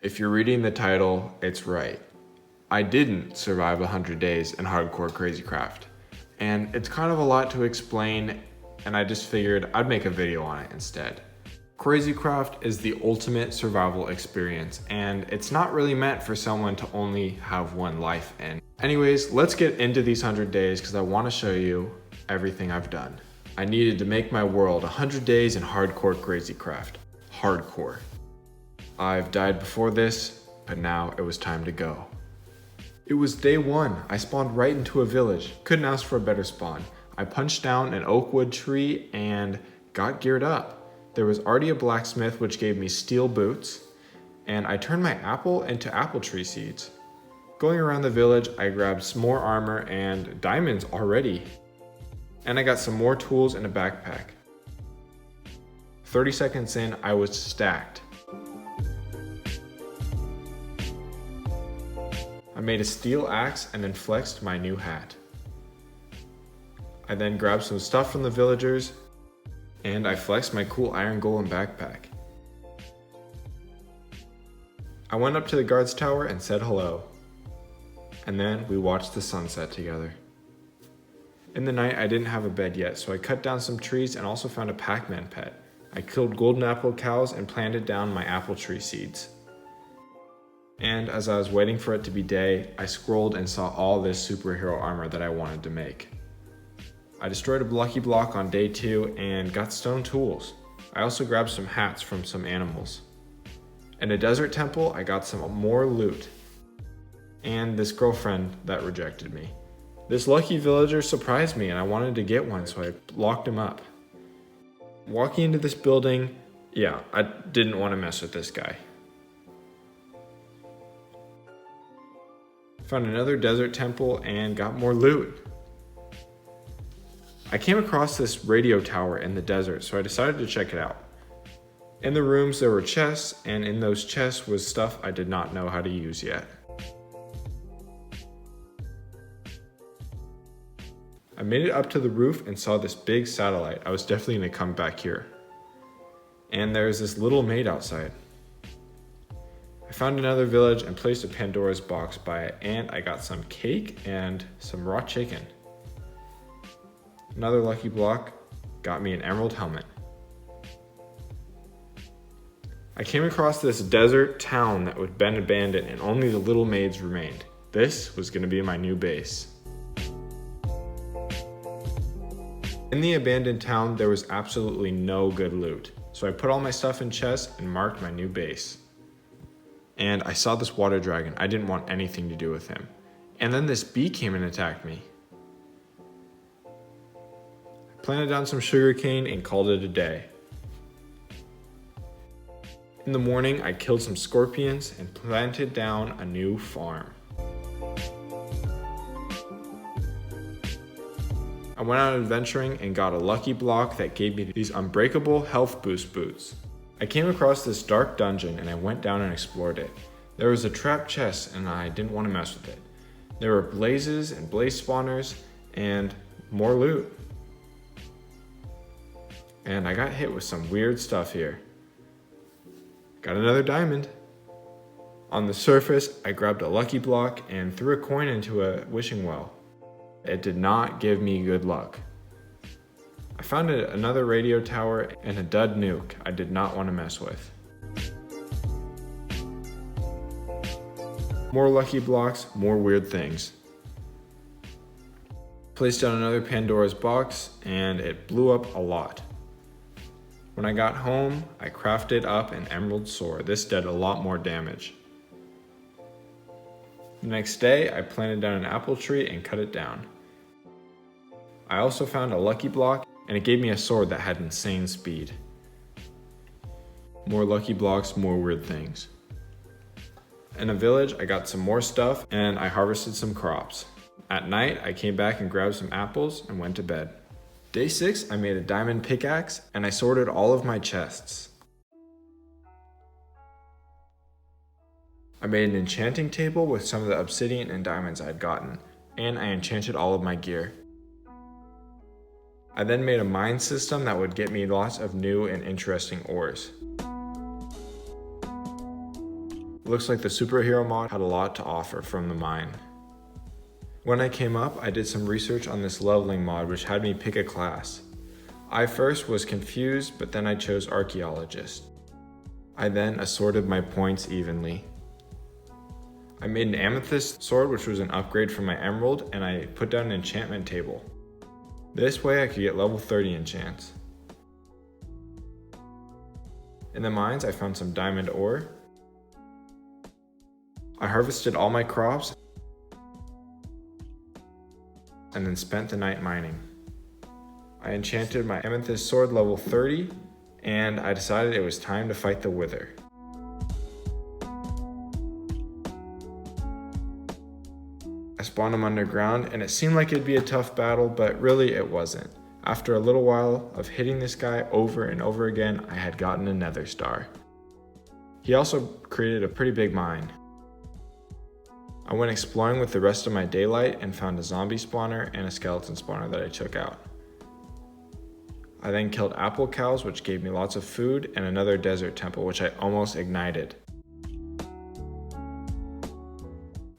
If you're reading the title, it's right. I didn't survive 100 days in hardcore CrazyCraft. And it's kind of a lot to explain, and I just figured I'd make a video on it instead. CrazyCraft is the ultimate survival experience, and it's not really meant for someone to only have one life in. Anyways, let's get into these 100 days because I want to show you everything I've done. I needed to make my world 100 days in hardcore CrazyCraft. Hardcore. I've died before this, but now it was time to go. It was day one. I spawned right into a village. Couldn't ask for a better spawn. I punched down an oak wood tree and got geared up. There was already a blacksmith which gave me steel boots, and I turned my apple into apple tree seeds. Going around the village, I grabbed some more armor and diamonds already. And I got some more tools in a backpack. 30 seconds in, I was stacked. I made a steel axe and then flexed my new hat. I then grabbed some stuff from the villagers and I flexed my cool iron golem backpack. I went up to the guard's tower and said hello. And then we watched the sunset together. In the night, I didn't have a bed yet, so I cut down some trees and also found a Pac-Man pet. I killed golden apple cows and planted down my apple tree seeds. And as I was waiting for it to be day, I scrolled and saw all this superhero armor that I wanted to make. I destroyed a lucky block on day 2 and got stone tools. I also grabbed some hats from some animals. In a desert temple, I got some more loot. And this girlfriend that rejected me. This lucky villager surprised me and I wanted to get one, so I locked him up. Walking into this building, yeah, I didn't want to mess with this guy. Found another desert temple and got more loot. I came across this radio tower in the desert, so I decided to check it out. In the rooms there were chests, and in those chests was stuff I did not know how to use yet. I made it up to the roof and saw this big satellite. I was definitely gonna come back here. And there's this little maid outside. I found another village and placed a Pandora's box by it, and I got some cake and some raw chicken. Another lucky block got me an emerald helmet. I came across this desert town that had been abandoned and only the little maids remained. This was going to be my new base. In the abandoned town, there was absolutely no good loot, so I put all my stuff in chests and marked my new base. And I saw this water dragon. I didn't want anything to do with him. And then this bee came and attacked me. I planted down some sugarcane and called it a day. In the morning, I killed some scorpions and planted down a new farm. I went out adventuring and got a lucky block that gave me these unbreakable health boost boots. I came across this dark dungeon and I went down and explored it. There was a trap chest and I didn't want to mess with it. There were blazes and blaze spawners and more loot. And I got hit with some weird stuff here. Got another diamond. On the surface, I grabbed a lucky block and threw a coin into a wishing well. It did not give me good luck. I found another radio tower and a dud nuke I did not want to mess with. More lucky blocks, more weird things. Placed down another Pandora's box and it blew up a lot. When I got home, I crafted up an emerald sword. This did a lot more damage. The next day, I planted down an apple tree and cut it down. I also found a lucky block and it gave me a sword that had insane speed. More lucky blocks, more weird things. In a village, I got some more stuff and I harvested some crops. At night, I came back and grabbed some apples and went to bed. Day 6, I made a diamond pickaxe and I sorted all of my chests. I made an enchanting table with some of the obsidian and diamonds I had gotten, and I enchanted all of my gear. I then made a mine system that would get me lots of new and interesting ores. Looks like the superhero mod had a lot to offer from the mine. When I came up, I did some research on this leveling mod which had me pick a class. I first was confused, but then I chose archaeologist. I then assorted my points evenly. I made an amethyst sword, which was an upgrade from my emerald, and I put down an enchantment table. This way I could get level 30 enchants. In the mines, I found some diamond ore. I harvested all my crops and then spent the night mining. I enchanted my amethyst sword level 30, and I decided it was time to fight the Wither. I spawned him underground, and it seemed like it'd be a tough battle, but really it wasn't. After a little while of hitting this guy over and over again, I had gotten a nether star. He also created a pretty big mine. I went exploring with the rest of my daylight and found a zombie spawner and a skeleton spawner that I took out. I then killed apple cows, which gave me lots of food, and another desert temple, which I almost ignited.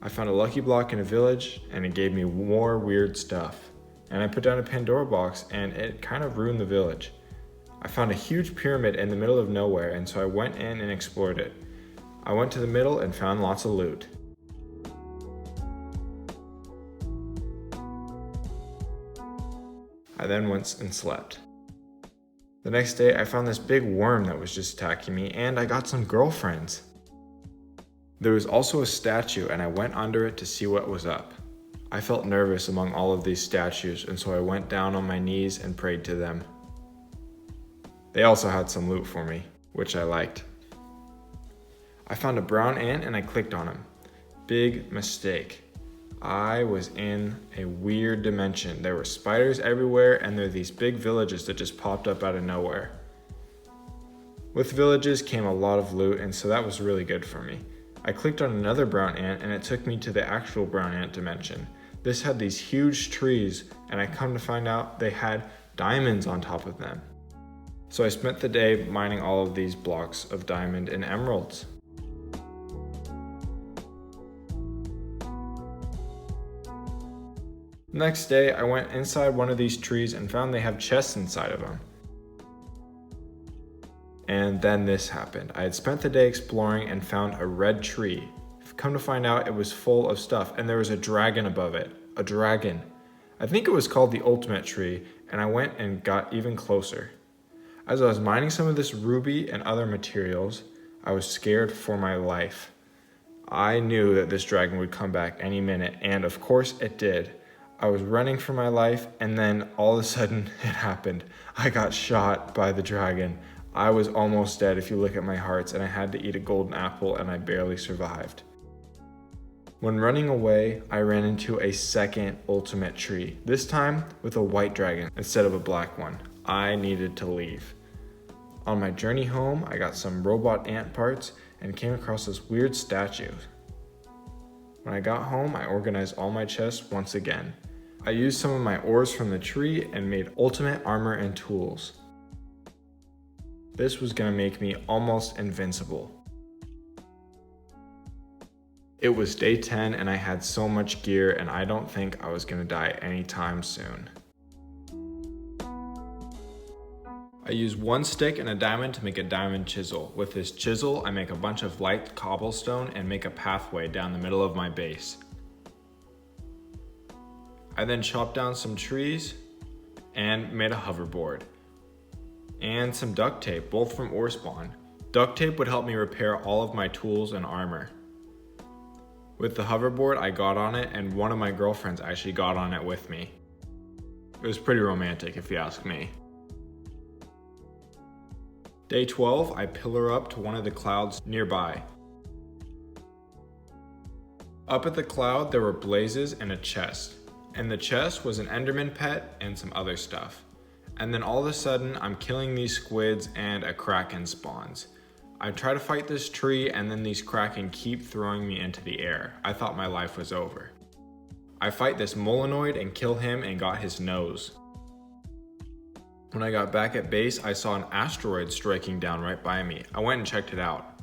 I found a lucky block in a village, and it gave me more weird stuff. And I put down a Pandora box, and it kind of ruined the village. I found a huge pyramid in the middle of nowhere, and so I went in and explored it. I went to the middle and found lots of loot. I then went and slept. The next day, I found this big worm that was just attacking me, and I got some girlfriends. There was also a statue, and I went under it to see what was up. I felt nervous among all of these statues, and so I went down on my knees and prayed to them. They also had some loot for me, which I liked. I found a brown ant and I clicked on him. Big mistake. I was in a weird dimension. There were spiders everywhere, and there were these big villages that just popped up out of nowhere. With villages came a lot of loot, and so that was really good for me. I clicked on another brown ant, and it took me to the actual brown ant dimension. This had these huge trees, and I come to find out they had diamonds on top of them. So I spent the day mining all of these blocks of diamond and emeralds. Next day, I went inside one of these trees and found they have chests inside of them. And then this happened. I had spent the day exploring and found a red tree. Come to find out, it was full of stuff, and there was a dragon above it. A dragon. I think it was called the ultimate tree, and I went and got even closer. As I was mining some of this ruby and other materials, I was scared for my life. I knew that this dragon would come back any minute, and of course it did. I was running for my life, and then all of a sudden it happened. I got shot by the dragon. I was almost dead if you look at my hearts, and I had to eat a golden apple, and I barely survived. When running away, I ran into a second ultimate tree, this time with a white dragon instead of a black one. I needed to leave. On my journey home, I got some robot ant parts and came across this weird statue. When I got home, I organized all my chests once again. I used some of my ores from the tree and made ultimate armor and tools. This was gonna make me almost invincible. It was day 10 and I had so much gear, and I don't think I was gonna die anytime soon. I use one stick and a diamond to make a diamond chisel. With this chisel, I make a bunch of light cobblestone and make a pathway down the middle of my base. I then chopped down some trees and made a hoverboard. And some duct tape, both from ore spawn. Duct tape would help me repair all of my tools and armor. With the hoverboard, I got on it, and one of my girlfriends actually got on it with me. It was pretty romantic, if you ask me. Day 12, I pillar up to one of the clouds nearby. Up at the cloud, there were blazes and a chest. And the chest was an Enderman pet and some other stuff. And then all of a sudden, I'm killing these squids and a kraken spawns. I try to fight this tree, and then these kraken keep throwing me into the air. I thought my life was over. I fight this Molenoid and kill him and got his nose. When I got back at base, I saw an asteroid striking down right by me. I went and checked it out.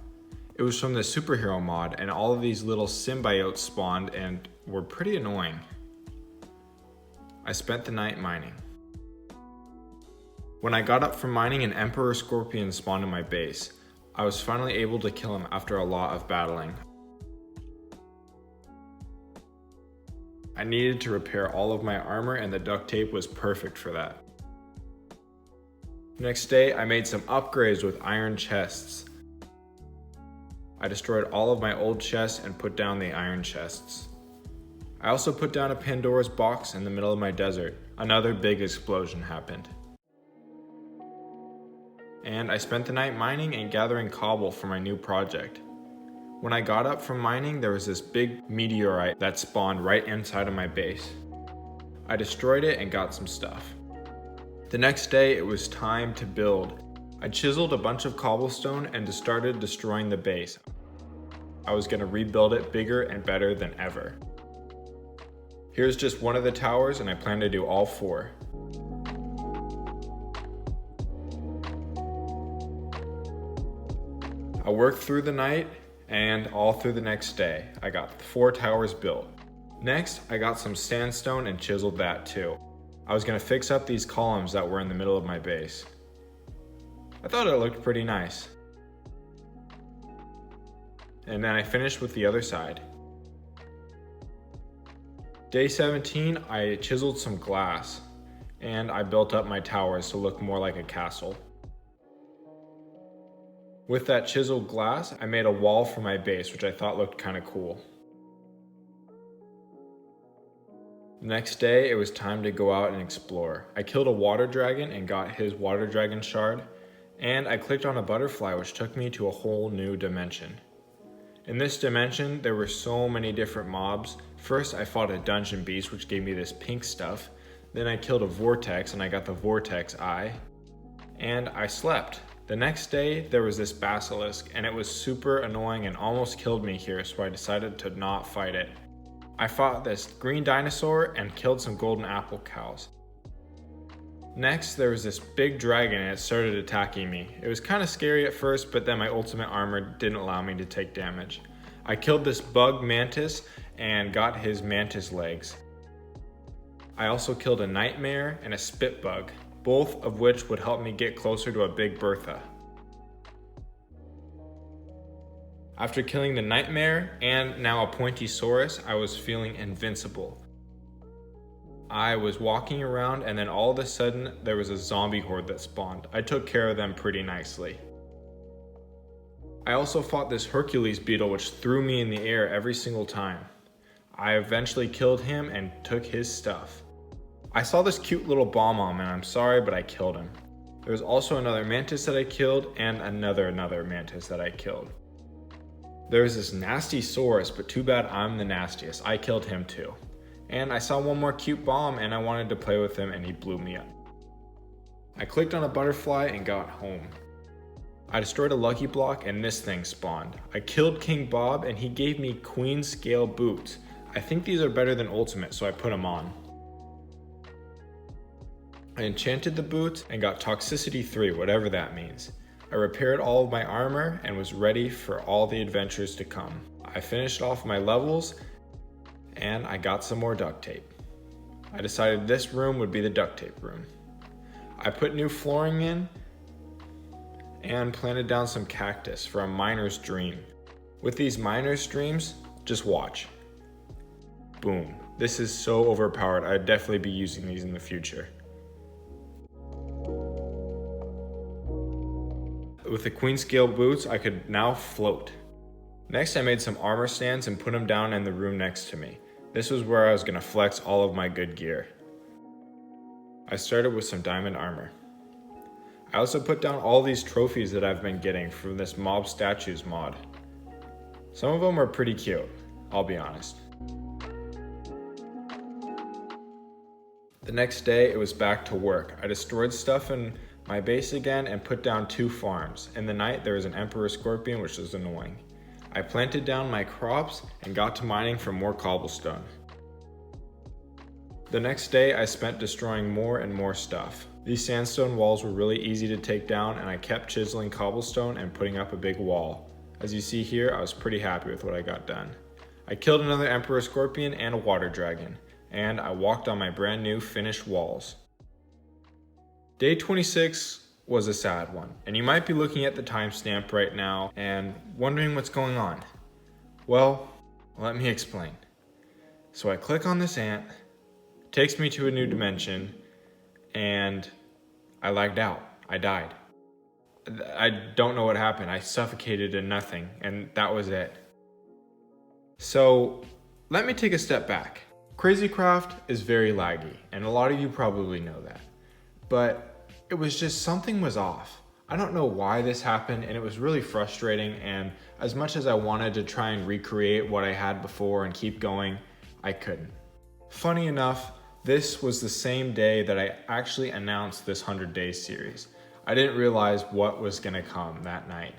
It was from the superhero mod, and all of these little symbiotes spawned and were pretty annoying. I spent the night mining. When I got up from mining, an emperor scorpion spawned in my base. I was finally able to kill him after a lot of battling. I needed to repair all of my armor, and the duct tape was perfect for that. Next day, I made some upgrades with iron chests. I destroyed all of my old chests and put down the iron chests. I also put down a Pandora's box in the middle of my desert. Another big explosion happened. And I spent the night mining and gathering cobble for my new project. When I got up from mining, there was this big meteorite that spawned right inside of my base. I destroyed it and got some stuff. The next day, it was time to build. I chiseled a bunch of cobblestone and started destroying the base. I was going to rebuild it bigger and better than ever. Here's just one of the towers, and I plan to do all 4. I worked through the night and all through the next day. I got 4 towers built. Next, I got some sandstone and chiseled that too. I was going to fix up these columns that were in the middle of my base. I thought it looked pretty nice. And then I finished with the other side. Day 17, I chiseled some glass, and I built up my towers to look more like a castle. With that chiseled glass, I made a wall for my base, which I thought looked kind of cool. The next day, it was time to go out and explore. I killed a water dragon and got his water dragon shard, and I clicked on a butterfly, which took me to a whole new dimension. In this dimension, there were so many different mobs. First, I fought a dungeon beast, which gave me this pink stuff. Then I killed a vortex, and I got the vortex eye. And I slept. The next day, there was this basilisk, and it was super annoying and almost killed me here, so I decided to not fight it. I fought this green dinosaur and killed some golden apple cows. Next, there was this big dragon and it started attacking me. It was kind of scary at first, but then my ultimate armor didn't allow me to take damage. I killed this bug mantis and got his mantis legs. I also killed a nightmare and a spit bug, both of which would help me get closer to a big Bertha. After killing the nightmare and now a pointysaurus, I was feeling invincible. I was walking around and then all of a sudden there was a zombie horde that spawned. I took care of them pretty nicely. I also fought this Hercules beetle which threw me in the air every single time. I eventually killed him and took his stuff. I saw this cute little bomb-omb and I'm sorry, but I killed him. There was also another mantis that I killed and another mantis that I killed. There was this nasty saurus, but too bad I'm the nastiest. I killed him too. And I saw one more cute bomb and I wanted to play with him and he blew me up. I clicked on a butterfly and got home. I destroyed a lucky block and this thing spawned. I killed King Bob and he gave me queen scale boots. I think these are better than ultimate, so I put them on. I enchanted the boots and got toxicity 3, whatever that means. I repaired all of my armor and was ready for all the adventures to come. I finished off my levels and I got some more duct tape. I decided this room would be the duct tape room. I put new flooring in and planted down some cactus for a miner's dream. With these miner's dreams, just watch. Boom. This is so overpowered. I'd definitely be using these in the future. With the queen scale boots, I could now float. Next, I made some armor stands and put them down in the room next to me. This was where I was going to flex all of my good gear. I started with some diamond armor. I also put down all these trophies that I've been getting from this mob statues mod. Some of them are pretty cute, I'll be honest. The next day, it was back to work. I destroyed stuff in my base again and put down 2 farms. In the night, there was an emperor scorpion, which was annoying. I planted down my crops and got to mining for more cobblestone. The next day, I spent destroying more and more stuff. These sandstone walls were really easy to take down and I kept chiseling cobblestone and putting up a big wall. As you see here, I was pretty happy with what I got done. I killed another Emperor Scorpion and a Water Dragon, and I walked on my brand new finished walls. Day 26 was a sad one, and you might be looking at the timestamp right now and wondering what's going on. Well, let me explain. So I click on this ant, takes me to a new dimension, and I lagged out. I died. I don't know what happened. I suffocated in nothing, and that was it. So let me take a step back. CrazyCraft is very laggy, and a lot of you probably know that. But it was just something was off. I don't know why this happened, and it was really frustrating, and as much as I wanted to try and recreate what I had before and keep going, I couldn't. Funny enough, this was the same day that I actually announced this 100 Days series. I didn't realize what was gonna come that night.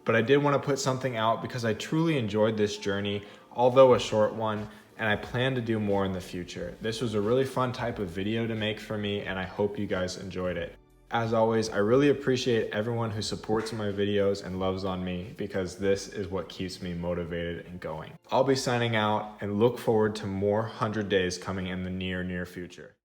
But I did want to put something out because I truly enjoyed this journey, although a short one, and I plan to do more in the future. This was a really fun type of video to make for me, and I hope you guys enjoyed it. As always, I really appreciate everyone who supports my videos and loves on me, because this is what keeps me motivated and going. I'll be signing out and look forward to more 100 Days coming in the near future.